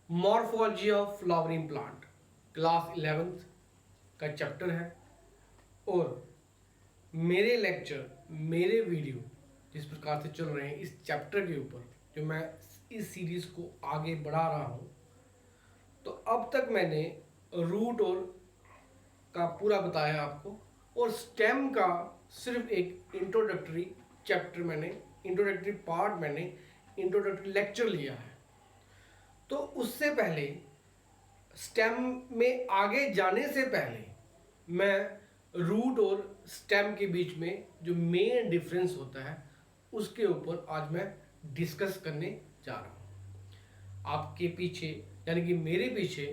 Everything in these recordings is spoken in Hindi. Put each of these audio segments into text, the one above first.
Morphology of flowering plant class 11th का चैप्टर है। और मेरे लेक्चर, मेरे वीडियो जिस प्रकार से चल रहे हैं इस चैप्टर के ऊपर, जो मैं इस सीरीज को आगे बढ़ा रहा हूँ, तो अब तक मैंने रूट और का पूरा बताया आपको, और स्टेम का सिर्फ एक इंट्रोडक्टरी चैप्टर मैंने, इंट्रोडक्टरी पार्ट मैंने, इंट्रोडक्टरी लेक्चर लिया है। तो उससे पहले स्टेम में आगे जाने से पहले मैं रूट और स्टेम के बीच में जो मेन डिफरेंस होता है उसके ऊपर आज मैं डिस्कस करने जा रहा हूँ। आपके पीछे यानी कि मेरे पीछे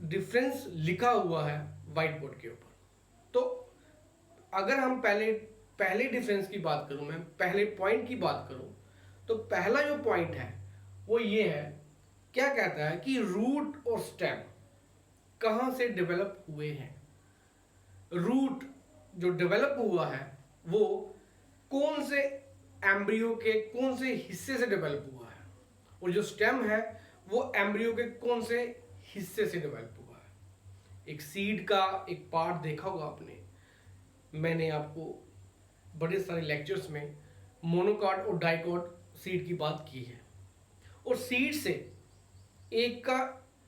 डिफरेंस लिखा हुआ है व्हाइट बोर्ड के ऊपर। तो अगर हम पहले डिफरेंस की बात करूं, मैं पहले पॉइंट की बात करूं, तो पहला जो पॉइंट है वो ये है, क्या कहता है कि रूट और स्टेम कहां से डेवलप हुए हैं। रूट जो डेवलप हुआ है वो कौन से एम्ब्रियो के कौन से हिस्से से डेवलप हुआ है, और जो स्टेम है वो एम्ब्रियो के कौन से हिस्से से डेवलप हुआ है। एक सीड का एक पार्ट देखा होगा आपने, मैंने आपको बड़े सारे लेक्चर्स में मोनोकॉट और डाइकॉट सीड की बात की है। और सीड से एक का,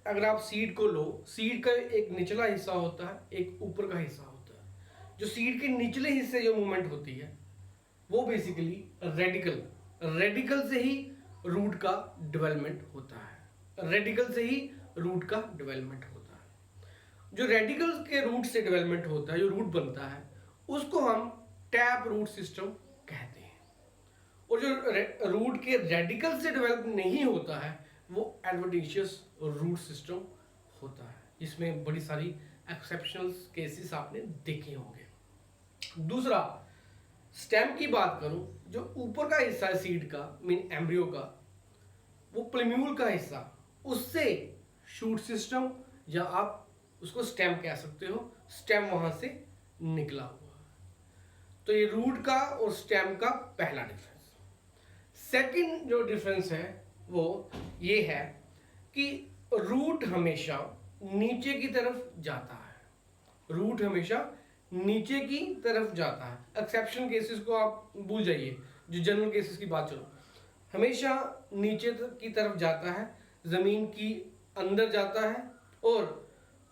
अगर आप सीड को लो, सीड का एक निचला हिस्सा होता है, एक ऊपर का हिस्सा होता है। जो सीड के निचले हिस्से जो मूवमेंट होती है वो बेसिकली रेडिकल से ही रूट का डेवलपमेंट होता है। रेडिकल से ही रूट का डेवलपमेंट होता है। जो रेडिकल के रूट से डेवलपमेंट होता है, जो रूट बनता है, उसको हम टैप रूट सिस्टम कहते हैं। और जो रूट के रेडिकल से डेवलप नहीं होता है वो एडवेंटिशियस रूट सिस्टम होता है, जिसमें बड़ी सारी एक्सेप्शनल केसेस आपने देखे होंगे। दूसरा, स्टेम की बात करूं, जो ऊपर का हिस्सा है सीड का, मीन एम्ब्रियो का, वो प्लेम्यूल का हिस्सा, उससे शूट सिस्टम, या आप उसको स्टेम कह सकते हो, स्टेम वहां से निकला हुआ है। तो ये रूट का और स्टेम का पहला डिफरेंस। सेकंड जो डिफरेंस है वो ये है कि रूट हमेशा नीचे की तरफ जाता है। रूट हमेशा नीचे की तरफ जाता है। एक्सेप्शन केसेस को आप भूल जाइए, जो जनरल केसेस की बात चलो, हमेशा नीचे की तरफ जाता है, जमीन की अंदर जाता है। और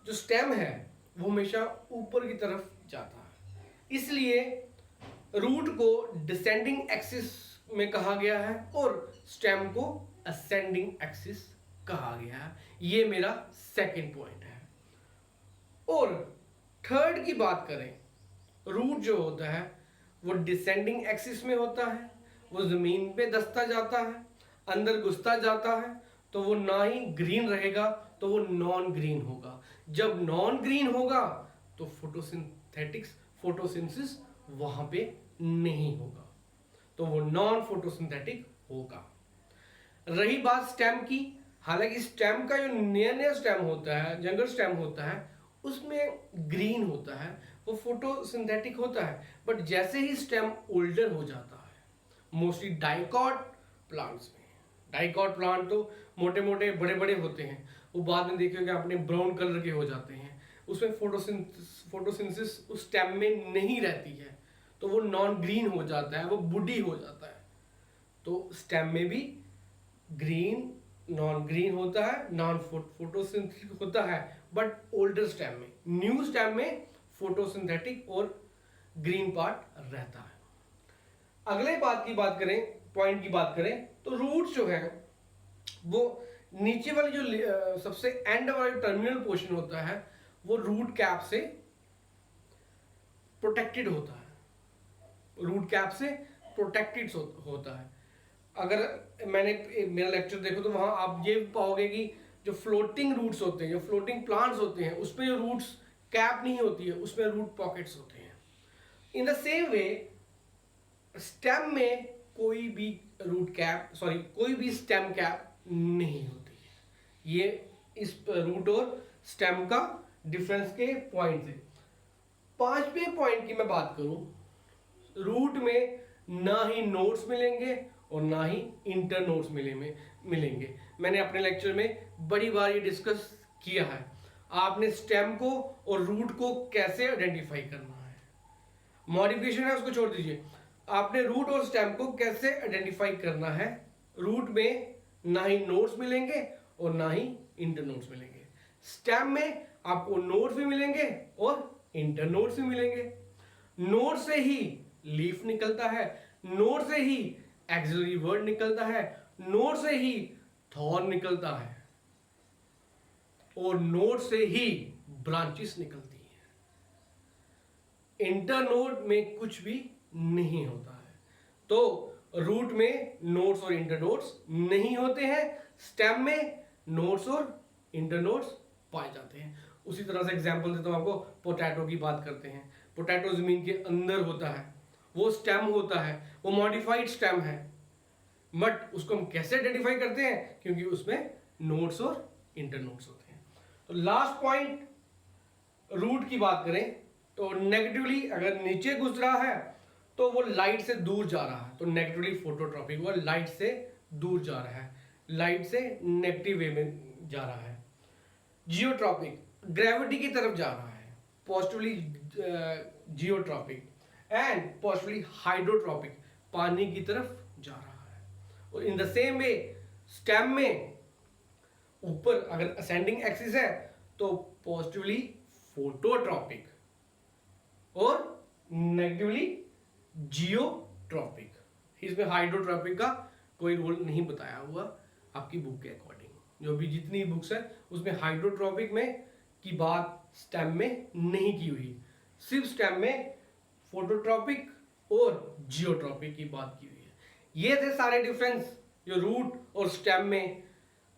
जो स्टेम है वो हमेशा ऊपर की तरफ जाता है। इसलिए रूट को डिसेंडिंग एक्सिस में कहा गया है और स्टेम को असेंडिंग एक्सिस कहा गया है। ये मेरा सेकंड पॉइंट है। और थर्ड की बात करें, रूट जो होता है वो डिसेंडिंग एक्सिस में होता है, वो जमीन पे धंसता जाता है, अंदर घुसता जाता है, तो वो ना ही ग्रीन रहेगा, तो वो नॉन ग्रीन होगा। जब नॉन ग्रीन होगा तो फोटोसिंथेसिस वहां पे नहीं होगा, तो वो नॉन फोटोसिंथेटिक होगा। रही बात स्टेम की, हालांकि स्टेम का जो नया स्टेम होता है, जंगल स्टेम होता है, उसमें ग्रीन होता है, वो फोटोसिंथेटिक होता है। बट जैसे ही स्टेम ओल्डर हो जाता है, मोस्टली डाइकॉट प्लांट्स में, डाइकॉट प्लांट तो मोटे मोटे बड़े बड़े होते हैं, वो बाद में देखिएगा आपने ब्राउन कलर के हो जाते हैं, उसमें फोटोसिंथेसिस उस स्टेम में नहीं रहती है, तो वो नॉन ग्रीन हो जाता है, वो वुडी हो जाता है। तो स्टेम में भी ग्रीन, नॉन ग्रीन होता है, नॉन फोटोसिंथेटिक होता है। बट ओल्डर स्टेम में, न्यू स्टेम में फोटोसिंथेटिक और ग्रीन पार्ट रहता है। अगले पॉइंट की बात करें, तो रूट जो है वो नीचे वाली जो सबसे एंड वाला टर्मिनल पोर्शन होता है वो रूट कैप से प्रोटेक्टेड होता है। रूट कैप से प्रोटेक्टेड होता है। अगर मेरा लेक्चर देखो तो वहां आप ये पाओगे कि जो फ्लोटिंग रूट्स होते हैं, जो फ्लोटिंग प्लांट्स होते हैं, उसमें जो रूट्स कैप नहीं होती है, उसमें रूट पॉकेट्स होते हैं। In the same way stem में कोई भी स्टेम कैप नहीं होती है। ये इस रूट और स्टेम का डिफरेंस के पॉइंट है। पांचवें पॉइंट की मैं बात करूं, रूट में ना ही नोड्स मिलेंगे और ना ही इंटर नोड्स मिलेंगे। मैंने अपने लेक्चर में बड़ी बार ये डिस्कस किया है, आपने स्टेम को और रूट को कैसे आइडेंटिफाई करना है। मॉडिफिकेशन है उसको छोड़ दीजिए, आपने रूट और स्टेम को कैसे आइडेंटिफाई करना है। रूट में ना ही नोड्स मिलेंगे और ना ही इंटर नोड्स मिलेंगे। स्टेम में आपको नोड्स भी मिलेंगे और इंटर नोड्स भी मिलेंगे। नोड से ही लीफ निकलता है, नोड से ही एक्सिलरी वर्ड निकलता है, नोड से ही थॉर्न निकलता है और नोड से ही ब्रांचेस निकलती हैं। इंटरनोड में कुछ भी नहीं होता है। तो रूट में नोड्स और इंटरनोड्स नहीं होते हैं, स्टेम में नोड्स और इंटरनोड्स पाए जाते हैं। उसी तरह से एग्जांपल देता हूं आपको, पोटैटो की बात करते हैं। पोटैटो जमीन के अंदर होता है, वो स्टेम होता है, वो मॉडिफाइड स्टेम है, बट उसको हम कैसे आइडेंटिफाई करते हैं, क्योंकि उसमें नोड्स और इंटरनोड्स होते हैं। तो लास्ट पॉइंट, रूट की बात करें तो नेगेटिवली अगर नीचे गुजरा है तो वो लाइट से दूर जा रहा है, तो नेगेटिवली फोटोट्रॉपिक, वो लाइट से दूर जा रहा है, लाइट से नेगेटिव वे में जा रहा है। जियोट्रॉपिक ग्रेविटी की तरफ जा रहा है, positively geotropic, and positively hydrotropic, पानी की तरफ जा रहा है। और in the same way stem में ऊपर अगर असेंडिंग एक्सिस है तो पॉजिटिवली फोटोट्रॉपिक और नेगेटिवली जियोट्रॉपिक। इसमें हाइड्रोट्रॉपिक का कोई रोल नहीं बताया हुआ आपकी बुक के अकॉर्डिंग। जो भी जितनी बुक्स है उसमें हाइड्रोट्रॉपिक में की बात स्टेम में नहीं की हुई, सिर्फ स्टेम में फोटोट्रॉपिक और जियोट्रॉपिक की बात की हुई है। ये थे सारे डिफरेंस जो रूट और स्टेम में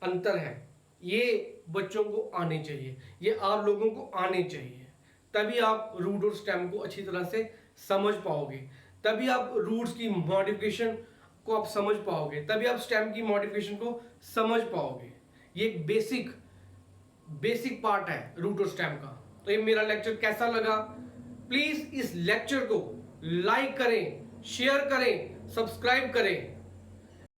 अंतर है। ये बच्चों को आने चाहिए, ये आप लोगों को आने चाहिए, तभी आप रूट और स्टेम को अच्छी तरह से समझ पाओगे, तभी आप रूट्स की मॉडिफिकेशन को आप समझ पाओगे, तभी आप स्टेम की मॉडिफिकेशन को समझ पाओगे। ये एक बेसिक पार्ट है रूट और स्टेम का। तो ये मेरा लेक्चर कैसा लगा, प्लीज इस लेक्चर को लाइक करें, शेयर करें, सब्सक्राइब करें।